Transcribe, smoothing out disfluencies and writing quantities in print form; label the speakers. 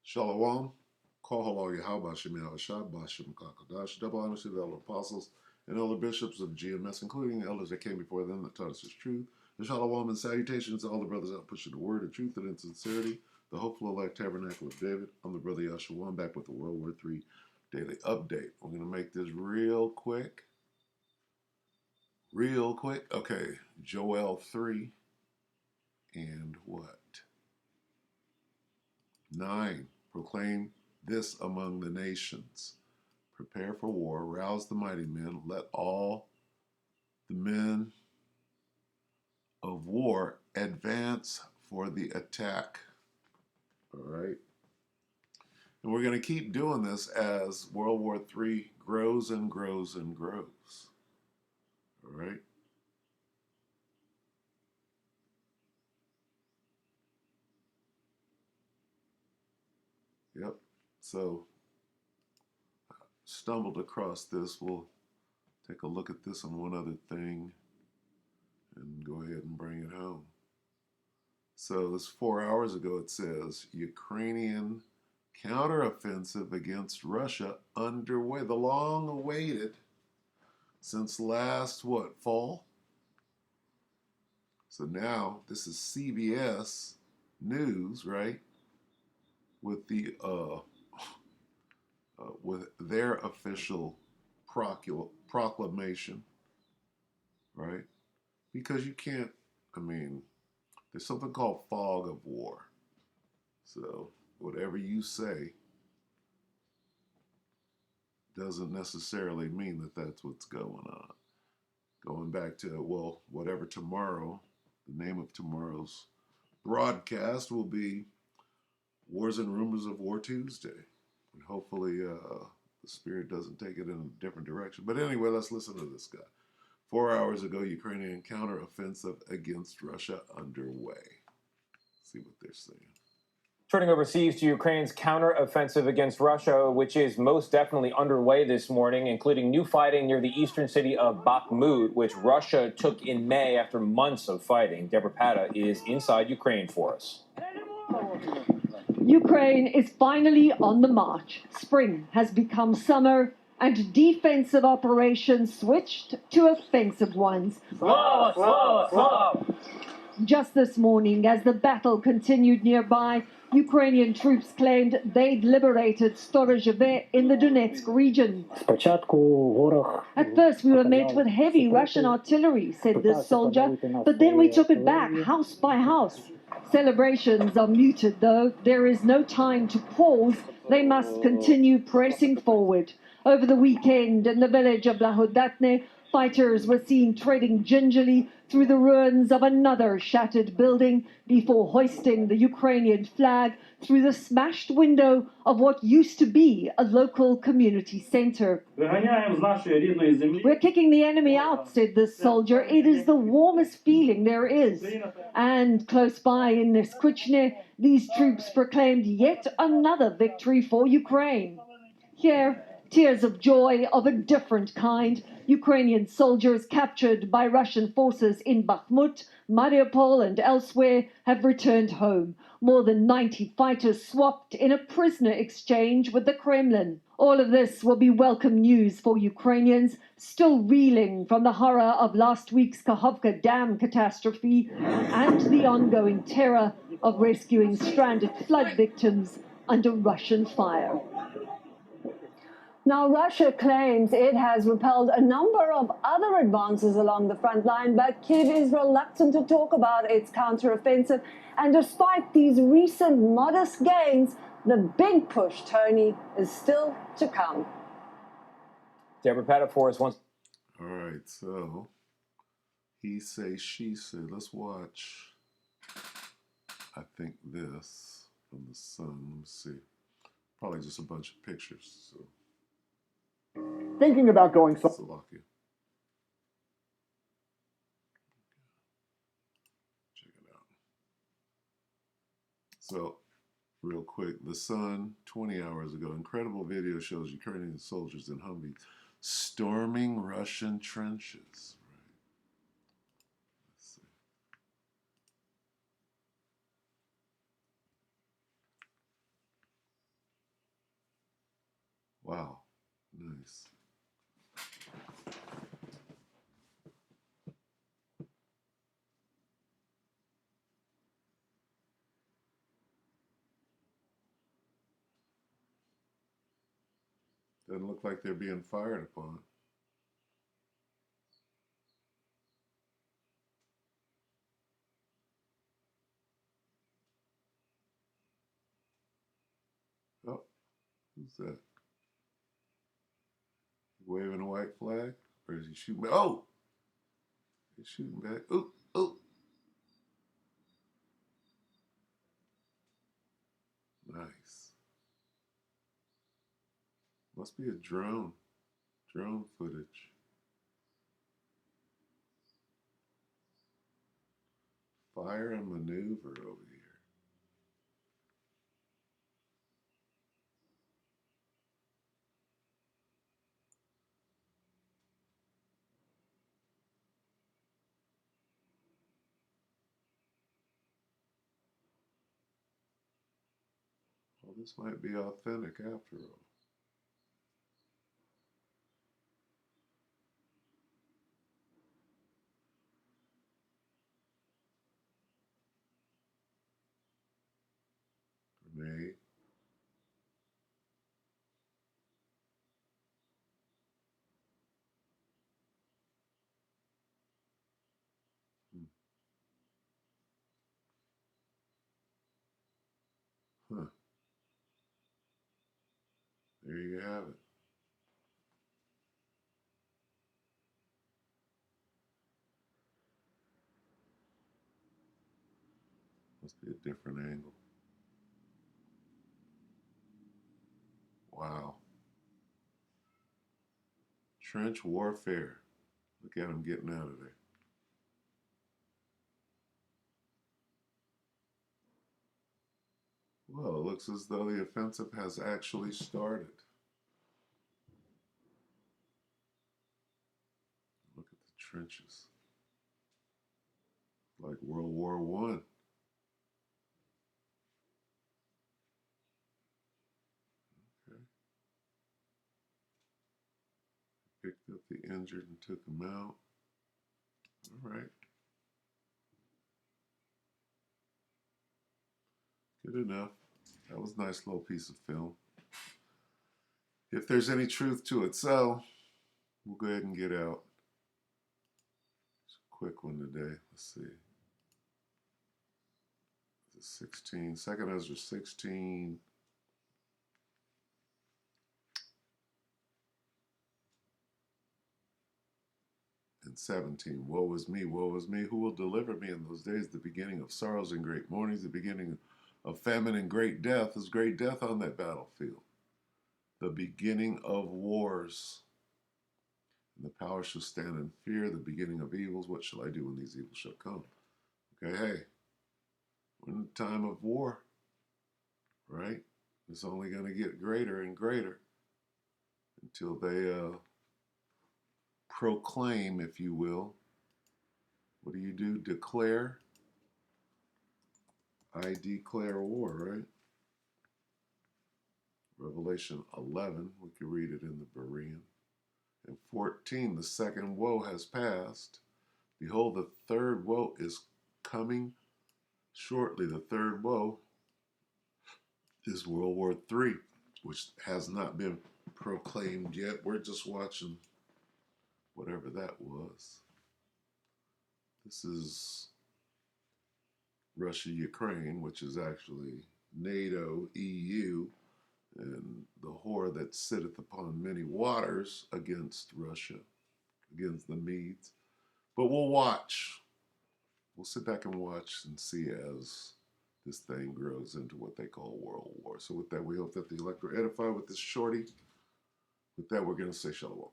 Speaker 1: Shalom, Kohalo Yahweh Shem Yahushua, Bashem Kakadash, double honors to the elder apostles and elder bishops of GMS, including the elders that came before them that taught us his truth. And shalom and salutations to all the brothers out pushing the word of truth and in sincerity, the hopeful elect tabernacle of David. I'm the brother Yahshua. I'm back with the WW3 Daily Update. We're going to make this real quick. Okay, Joel 3 and what? 9. Proclaim this among the nations. Prepare for war, rouse the mighty men, let all the men of war advance for the attack. All right. And we're going to keep doing this as World War III grows and grows and grows. All right. Yep. So, stumbled across this. We'll take a look at this on one other thing and go ahead and bring it home. So this 4 hours ago, it says Ukrainian counteroffensive against Russia underway. The long awaited since last, fall? So now this is CBS News, right? With the with their official proclamation, right? Because you can't, there's something called fog of war. So whatever you say doesn't necessarily mean that that's what's going on. Going back to, whatever tomorrow, the name of tomorrow's broadcast will be Wars and Rumors of War Tuesday. And hopefully the Spirit doesn't take it in a different direction. But anyway, let's listen to this guy. 4 hours ago, Ukrainian counteroffensive against Russia underway. See what they're saying.
Speaker 2: Turning overseas to Ukraine's counteroffensive against Russia, which is most definitely underway this morning, including new fighting near the eastern city of Bakhmut, which Russia took in May after months of fighting. Deborah Pata is inside Ukraine for us.
Speaker 3: Ukraine is finally on the march. Spring has become summer, and defensive operations switched to offensive ones.
Speaker 2: Slava!
Speaker 3: Just this morning, as the battle continued nearby, Ukrainian troops claimed they'd liberated Storozheve in the Donetsk region. At first, we were met with heavy Russian artillery, said this soldier, but then we took it back, house by house. Celebrations are muted, though. There is no time to pause. They must continue pressing forward. Over the weekend, in the village of Blahodatne, fighters were seen treading gingerly through the ruins of another shattered building before hoisting the Ukrainian flag through the smashed window of what used to be a local community center. We're kicking the enemy out, said this soldier. It is the warmest feeling there is. And close by in Neskutchne, these troops proclaimed yet another victory for Ukraine. Here, tears of joy of a different kind. Ukrainian soldiers captured by Russian forces in Bakhmut, Mariupol and elsewhere have returned home. More than 90 fighters swapped in a prisoner exchange with the Kremlin. All of this will be welcome news for Ukrainians still reeling from the horror of last week's Kakhovka Dam catastrophe and the ongoing terror of rescuing stranded flood victims under Russian fire.
Speaker 4: Now, Russia claims it has repelled a number of other advances along the front line, but Kyiv is reluctant to talk about its counteroffensive. And despite these recent modest gains, the big push, Tony, is still to come.
Speaker 2: Deborah Pata for us once.
Speaker 1: All right, so he say, she say. Let's watch, I think, this from the Sun. Let me see. Probably just a bunch of pictures. So.
Speaker 5: Thinking about going
Speaker 1: Slovakia. Check it out. So, real quick, the Sun, 20 hours ago, incredible video shows Ukrainian soldiers in Humvees storming Russian trenches. Right. Let's see. Wow, nice. Doesn't look like they're being fired upon. Oh, who's that? Waving a white flag? Or is he shooting back? Oh! He's shooting back. Ooh, ooh. Nice. Must be a drone. Drone footage. Fire and maneuver over here. Well, this might be authentic after all. Grenade. Hmm. Huh. There you have it. Must be a different angle. Wow. Trench warfare. Look at them getting out of there. Well, it looks as though the offensive has actually started. Look at the trenches. Like World War One. Okay. Picked up the injured and took them out. All right. Good enough. That was a nice little piece of film. If there's any truth to it, so we'll go ahead and get out. It's a quick one today. Let's see. It's 16. Second Ezra 16. And 17. Woe is me, who will deliver me in those days? The beginning of sorrows and great mournings, the beginning of famine and great death. There's great death on that battlefield. The beginning of wars. And the power shall stand in fear, the beginning of evils. What shall I do when these evils shall come? Okay, hey, we're in the time of war, right? It's only going to get greater and greater until they proclaim, if you will. What do? Declare. I declare war, right? Revelation 11, we can read it in the Berean. And 14, the second woe has passed. Behold, the third woe is coming shortly. The third woe is World War III, which has not been proclaimed yet. We're just watching whatever that was. This is Russia, Ukraine, which is actually NATO, EU, and the whore that sitteth upon many waters against Russia, against the Medes. But we'll watch. We'll sit back and watch and see as this thing grows into what they call World War. So with that, we hope that the elect are edified with this shorty. With that, we're going to say shalom.